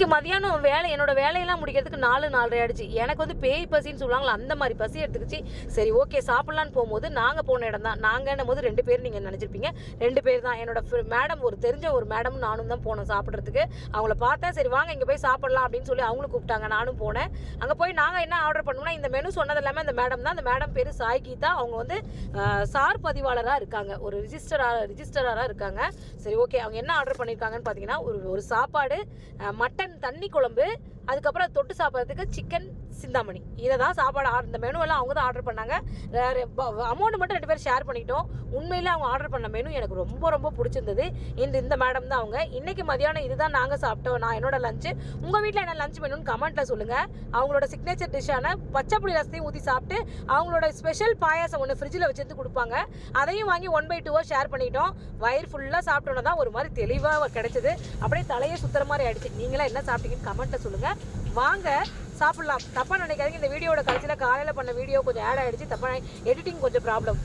மதியானம் என்னோட வேலையெல்லாம் முடிக்கிறதுக்கு 4:30 ஆயிடுச்சு. எனக்கு வந்து பேய் பசின்னு சொல்லுவாங்களா, அந்த மாதிரி பசி எடுத்துக்கிச்சு. சரி ஓகே சாப்பிட்லான்னு போகும்போது நாங்கள் போன இடம் தான். நாங்கன்னும் போது 2 பேர் நீங்கள் நினச்சிருப்பீங்க, 2 பேர் தான். என்னோட மேடம், ஒரு தெரிஞ்ச ஒரு மேடம் நானும் தான் போனோம் சாப்பிட்றதுக்கு. அவங்கள பார்த்தேன், சரி வாங்க இங்கே போய் சாப்பிட்லாம் அப்படின்னு சொல்லி அவங்களும் கூப்பிட்டாங்க. நானும் போனேன். அங்கே போய் நாங்கள் என்ன ஆர்டர் பண்ணோம்னா, இந்த மெனு சொன்னது எல்லாமே அந்த மேடம் தான். அந்த மேடம் பேர் சாய் கீதா. அவங்க வந்து சார் பதிவாளராக இருக்காங்க, ஒரு ரிஜிஸ்டராக இருக்காங்க. சரி ஓகே, அவங்க என்ன ஆர்டர் பண்ணியிருக்காங்கன்னு பார்த்தீங்கன்னா, ஒரு சாப்பாடு, மட்டன் தண்ணி குழம்பு, அதுக்கப்புறம் தொட்டு சாப்பிட்றதுக்கு சிக்கன் சிந்தாமணி. இதை தான் சாப்பாடு இந்த மெனுவெல்லாம் அவங்க தான் ஆர்டர் பண்ணாங்க. அமௌண்ட் மட்டும் 2 பேர் ஷேர் பண்ணிக்கிட்டோம். உண்மையிலே அவங்க ஆர்டர் பண்ண மெனு எனக்கு ரொம்ப ரொம்ப பிடிச்சிருந்தது. இந்த மேடம் தான் அவங்க. இன்றைக்கி மதியானம் இதுதான் நாங்கள் சாப்பிட்டோம். நான் என்னோட லஞ்சு. உங்கள் வீட்டில் என்ன லஞ்ச் மெனுன்னு கமெண்ட்டில் சொல்லுங்கள். அவங்களோட சிக்னேச்சர் டிஷ்ஷான பச்சை புளி ரசத்தையும் ஊற்றி சாப்பிட்டு, அவங்களோட ஸ்பெஷல் பாயாசம் ஒன்று ஃப்ரிட்ஜில் வச்சுருந்து கொடுப்பாங்க. அதையும் வாங்கி 1/2 ஷேர் பண்ணிக்கிட்டோம். வயிறு ஃபுல்லாக சாப்பிட்டோன்னா தான் ஒரு மாதிரி தெளிவாக கிடைச்சிது. அப்படியே தலையே சுற்றுற மாதிரி ஆயிடுச்சு. நீங்களாம் என்ன சாப்பிட்டீங்கன்னு கமெண்ட்டில் சொல்லுங்கள். வாங்க சாப்பிட்லாம். தப்பாக நினைக்காதீங்க. இந்த வீடியோட கடைசியில் காலையில் பண்ண வீடியோ கொஞ்சம் ஆட் ஆகிடுச்சு. தப்பாக எடிட்டிங் கொஞ்சம் ப்ராப்ளம்.